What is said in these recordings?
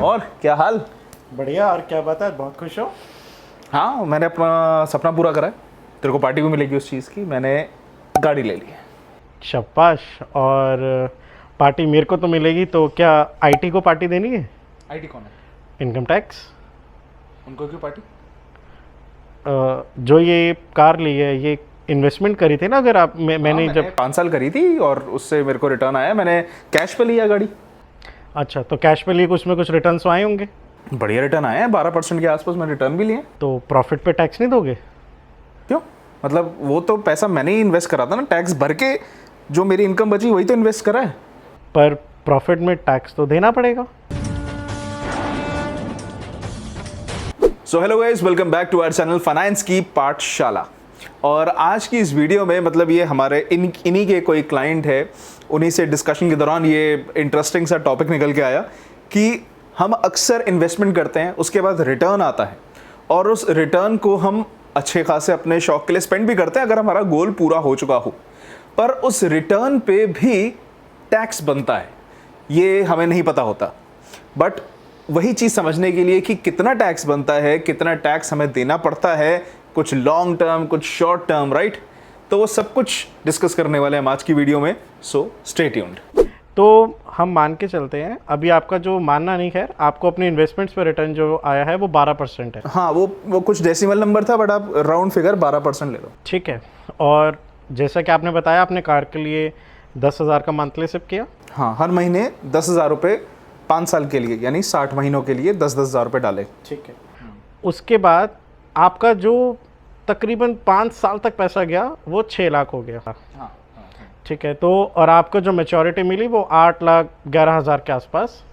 और क्या हाल? बढ़िया। और क्या बात है, बहुत खुश हो? हाँ, मैंने अपना सपना पूरा करा है। तेरे को पार्टी भी मिलेगी उस चीज़ की। मैंने गाड़ी ले ली है। शाबाश। और पार्टी मेरे को तो मिलेगी, तो क्या आईटी को पार्टी देनी है? आईटी कौन है? Income tax. उनको क्यों पार्टी? जो ये कार ली है, ये इन्वेस्टमेंट करी थी ना? अगर आप मैंने जब 5 साल करी थी और उससे मेरे को रिटर्न आया। मैंने कैश पे लिया गाड़ी। अच्छा, तो कैश पे लिए कुछ में कुछ रिटर्न तो आए होंगे? बढ़िया रिटर्न आया है, 12% के आसपास मैंने रिटर्न भी लिए। तो प्रॉफिट पे टैक्स नहीं दोगे? क्यों? मतलब वो तो पैसा मैंने ही इन्वेस्ट करा था ना, टैक्स भर के। जो मेरी इनकम बची वही तो इन्वेस्ट करा है। पर प्रॉफिट में टैक्स तो देना पड़ेगा। So hello guys, welcome back to our channel finance Ki Pathshala. और आज की इस वीडियो में मतलब ये हमारे इन्हीं के कोई क्लाइंट है, उन्हीं से डिस्कशन के दौरान ये इंटरेस्टिंग सा टॉपिक निकल के आया कि हम अक्सर इन्वेस्टमेंट करते हैं, उसके बाद रिटर्न आता है और उस रिटर्न को हम अच्छे खासे अपने शौक के लिए स्पेंड भी करते हैं अगर हमारा गोल पूरा हो चुका हो। पर उस रिटर्न पे भी टैक्स बनता है, ये हमें नहीं पता होता। बट वही चीज़ समझने के लिए कि कितना टैक्स बनता है, कितना टैक्स हमें देना पड़ता है, कुछ लॉन्ग टर्म कुछ शॉर्ट टर्म, राइट, तो वो सब कुछ डिस्कस करने वाले हैं आज की वीडियो में। So stay tuned. तो हम मान के चलते हैं, अभी आपका जो मानना नहीं, खैर आपको अपने इन्वेस्टमेंट्स पे रिटर्न जो आया है वो 12% है। हाँ, वो कुछ डेसिमल नंबर था, बट आप राउंड फिगर 12% ले लो। ठीक है। और जैसा कि आपने बताया, आपने कार के लिए 10,000 का मंथली सिप किया। हाँ, हर महीने 10,000 रुपये 5 साल के लिए, यानी 60 महीनों के लिए 10,000 रुपये डाले। ठीक है। उसके बाद आपका जो तकरीबन 5 साल तक पैसा गया वो 6 लाख हो गया। हाँ। ठीक है। तो और आपको जो मैच्योरिटी मिली वो 8,11,000 के आसपास।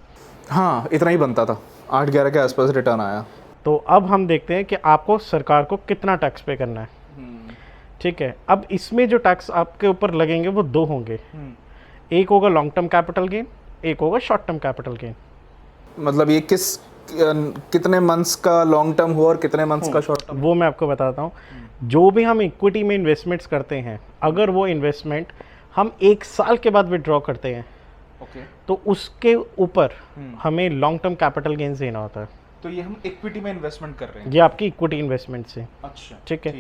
हाँ, इतना ही बनता था, 8-11 के आसपास रिटर्न आया। तो अब हम देखते हैं कि आपको सरकार को कितना टैक्स पे करना है। ठीक है। अब इसमें जो टैक्स आपके ऊपर लगेंगे वो दो होंगे। एक होगा लॉन्ग टर्म कैपिटल गेन, एक होगा शॉर्ट टर्म कैपिटल गेन। मतलब ये कितने मंथ्स का लॉन्ग टर्म हुआ और कितने मंथ्स का शॉर्ट टर्म? वो मैं आपको बताता हूँ। जो भी हम इक्विटी में इन्वेस्टमेंट्स करते हैं, अगर वो इन्वेस्टमेंट हम 1 साल के बाद विड्रॉ करते हैं, तो उसके ऊपर हमें लॉन्ग टर्म कैपिटल गेन्स देना होता है। तो ये हम इक्विटी में इन्वेस्टमेंट कर रहे हैं, ये आपकी इक्विटी इन्वेस्टमेंट से। अच्छा, ठीक है।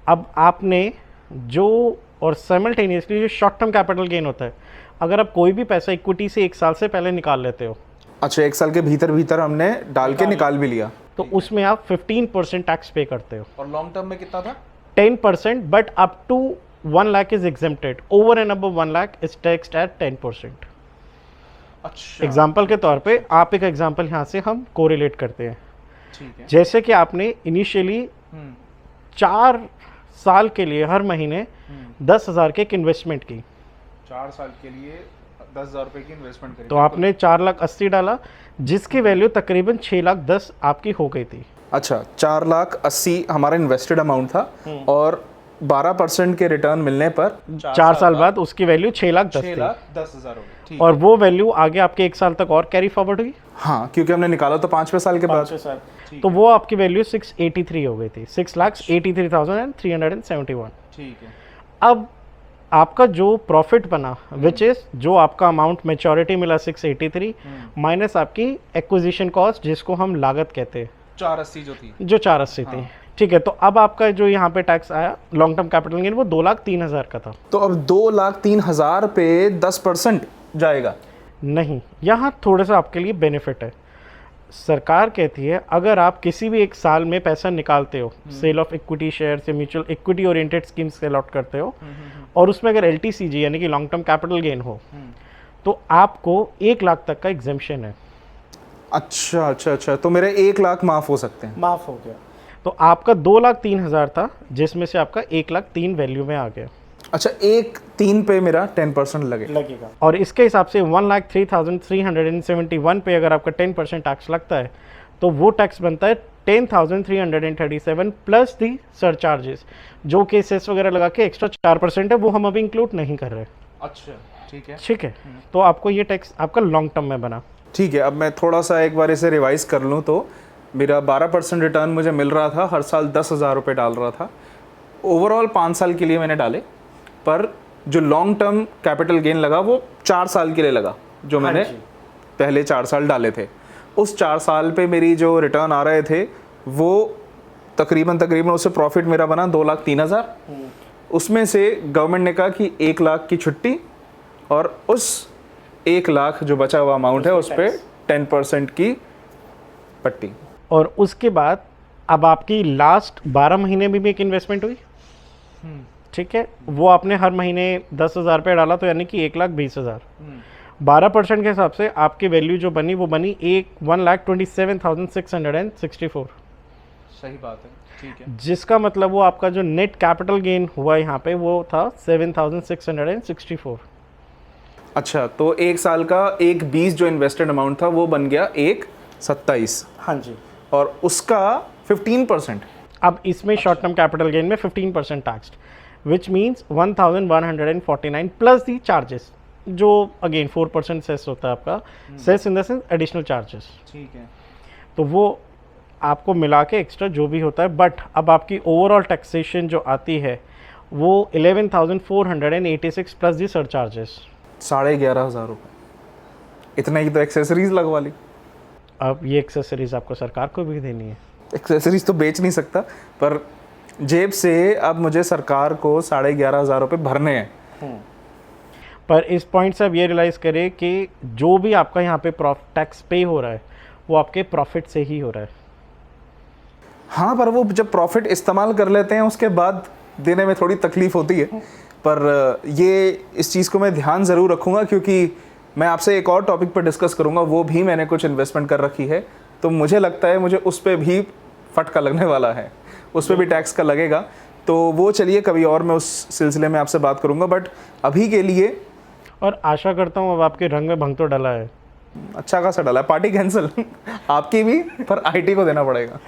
अब आपने जो और साइमल्टेनियसली जो शॉर्ट टर्म कैपिटल गेन होता है, अगर आप कोई भी पैसा इक्विटी से 1 साल से पहले निकाल लेते हो, अच्छा, 1 साल के भीतर हमने डाल के निकाल भी लिया, तो उसमें आप 15% टैक्स पे करते हो। और लॉन्ग टर्म में कितना था? 10%, but up to 1 lakh is exempted. Over and above 1 lakh is taxed at 10%। अच्छा, एग्जाम्पल के तौर पे आप एक एग्जाम्पल यहाँ से हम कोरिलेट करते हैं। ठीक है। जैसे कि आपने इनिशियली 4 साल के लिए हर महीने 10,000 की एक इन्वेस्टमेंट की। 4 साल के लिए 10,000 रुपए की इन्वेस्टमेंट करी, तो आपने 4,80,000 डाला, जिसकी वैल्यू तकरीबन 6,10,000 आपकी हो गई थी। अच्छा, 4,80,000 हमारा इन्वेस्टेड अमाउंट था और 12% के रिटर्न मिलने पर 4 साल बाद उसकी वैल्यू 6,10,000 थी। 6,10,000 हो गई। और वो वैल्यू आगे आपके 1 साल तक और कैरी फॉरवर्ड हुई। हाँ, क्योंकि हमने निकाला तो 5वें साल के बाद। तो वो आपकी वैल्यू 683 हो गई थी, 6,83,371। ठीक है। अब आपका जो प्रॉफिट बना, विच इज जो आपका अमाउंट मैच्योरिटी मिला 683 माइनस आपकी एक्विजिशन कॉस्ट, जिसको हम लागत कहते हैं, 480 जो थी, जो 480 थी। ठीक है। तो अब आपका जो यहाँ पे टैक्स आया लॉन्ग टर्म कैपिटल गेन, वो 2,03,000 का था। तो अब 2,03,000 पे 10% जाएगा? नहीं, यहाँ थोड़ा सा आपके लिए बेनिफिट है। सरकार कहती है अगर आप किसी भी 1 साल में पैसा निकालते हो, सेल ऑफ इक्विटी शेयर या म्यूचुअल इक्विटी ओरिएंटेड स्कीम से अलॉट करते हो, और उसमें अगर LTCG यानी कि लॉन्ग टर्म कैपिटल गेन हो, तो आपको 1 लाख तक का एग्जेम्पशन है। अच्छा, तो मेरे 1 लाख माफ हो सकते हैं? माफ हो गया। तो आपका 2,03,000 था, जिसमें से आपका 1,03,000 वैल्यू में आ गया। अच्छा, 1,03,000 पे मेरा 10% लगेगा। और इसके हिसाब से 1,03,371 पे अगर आपका 10% टैक्स लगता है, तो वो टैक्स बनता है 10,337 प्लस दी सरचार्जेस, जो कि सेस वगैरह लगा के एक्स्ट्रा 4% है, वो हम अभी इंक्लूड नहीं कर रहे। अच्छा, ठीक है। ठीक है। तो आपको ये टैक्स आपका लॉन्ग टर्म में बना। ठीक है। अब मैं थोड़ा सा एक बार इसे रिवाइज कर लूँ तो मेरा 12% रिटर्न मुझे मिल रहा था, हर साल 10,000 रुपये डाल रहा था। ओवरऑल 5 साल के लिए मैंने डाले, पर जो लॉन्ग टर्म कैपिटल गेन लगा वो 4 साल के लिए लगा, जो मैंने पहले 4 साल डाले थे। उस 4 साल पे मेरी जो रिटर्न आ रहे थे वो तकरीबन उससे प्रॉफिट मेरा बना 2,03,000। उसमें से गवर्नमेंट ने कहा कि 1 लाख की छुट्टी और उस 1 लाख जो बचा हुआ अमाउंट है उस पर 10% की पट्टी। और उसके बाद अब आपकी लास्ट 12 महीने में भी एक इन्वेस्टमेंट हुई, ठीक है, वो आपने हर महीने 10,000 रुपये डाला, तो यानी कि 1,20,000। 12% के हिसाब से आपकी वैल्यू जो बनी वो बनी 1,27,664। सही बात है, ठीक है। जिसका मतलब वो आपका जो नेट कैपिटल गेन हुआ यहाँ पे वो था 7,664। अच्छा, तो 1 साल का 1,20 जो इन्वेस्टेड अमाउंट था वो बन गया 1,27। हाँ जी। और उसका 15%। अब इसमें शॉर्ट टर्म कैपिटल गेन में 15% taxed, which means 1,149 plus the charges, जो अगेन 4% सेस होता है आपका, cess in the sense additional charges, ठीक है। तो वो आपको मिला के एक्स्ट्रा जो भी होता है। बट अब आपकी ओवरऑल टैक्सेशन जो आती है वो 11,486 प्लस दी सर चार्जेस। 11,500 रुपये, इतना ही तो एक्सेसरीज लगवा ली। अब ये एक्सेसरीज आपको सरकार को भी देनी है। एक्सेसरीज तो बेच नहीं सकता, पर जेब से अब मुझे सरकार को 11,500 रुपये भरने हैं। पर इस पॉइंट से अब ये रियलाइज़ करें कि जो भी आपका यहाँ पे टैक्स पे हो रहा है वो आपके प्रॉफिट से ही हो रहा है। हाँ, पर वो जब प्रॉफिट इस्तेमाल कर लेते हैं उसके बाद देने में थोड़ी तकलीफ होती है। पर ये इस चीज़ को मैं ध्यान ज़रूर रखूँगा, क्योंकि मैं आपसे एक और टॉपिक पर डिस्कस करूँगा, वो भी मैंने कुछ इन्वेस्टमेंट कर रखी है, तो मुझे लगता है मुझे उस पर भी फटका लगने वाला है, उस पर भी टैक्स का लगेगा। तो वो चलिए कभी और मैं उस सिलसिले में आपसे बात करूँगा, बट अभी के लिए और आशा करता हूँ अब आपके रंग में भंग तो डला है। अच्छा खासा डाला। पार्टी कैंसिल आपकी भी, पर आईटी को देना पड़ेगा।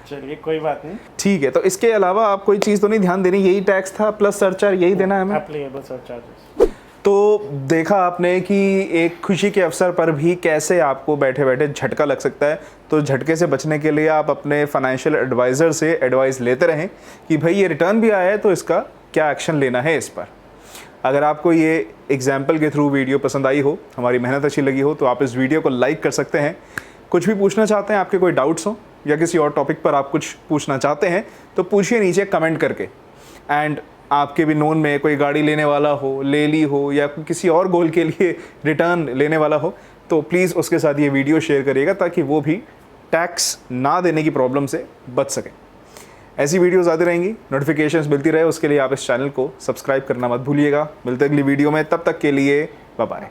चलिए कोई बात नहीं, ठीक है। तो इसके अलावा आप कोई चीज़ तो नहीं ध्यान देनी, यही टैक्स था प्लस सरचार्ज, यही देना है हमें। Applicable surcharges. तो देखा आपने कि एक खुशी के अवसर पर भी कैसे आपको बैठे बैठे झटका लग सकता है। तो झटके से बचने के लिए आप अपने फाइनेंशियल एडवाइज़र से एडवाइस लेते रहें कि भाई ये रिटर्न भी आया है तो इसका क्या एक्शन लेना है इस पर। अगर आपको ये एग्जाम्पल के थ्रू वीडियो पसंद आई हो, हमारी मेहनत अच्छी लगी हो, तो आप इस वीडियो को लाइक कर सकते हैं। कुछ भी पूछना चाहते हैं, आपके कोई डाउट्स हो या किसी और टॉपिक पर आप कुछ पूछना चाहते हैं तो पूछिए नीचे कमेंट करके। एंड आपके भी नोन में कोई गाड़ी लेने वाला हो, ले ली हो, या किसी और गोल के लिए रिटर्न लेने वाला हो, तो प्लीज़ उसके साथ ये वीडियो शेयर करिएगा ताकि वो भी टैक्स ना देने की प्रॉब्लम से बच सके। ऐसी वीडियोस आती रहेंगी, नोटिफिकेशंस मिलती रहे, उसके लिए आप इस चैनल को सब्सक्राइब करना मत भूलिएगा। मिलते अगली वीडियो में, तब तक के लिए बाय बाय।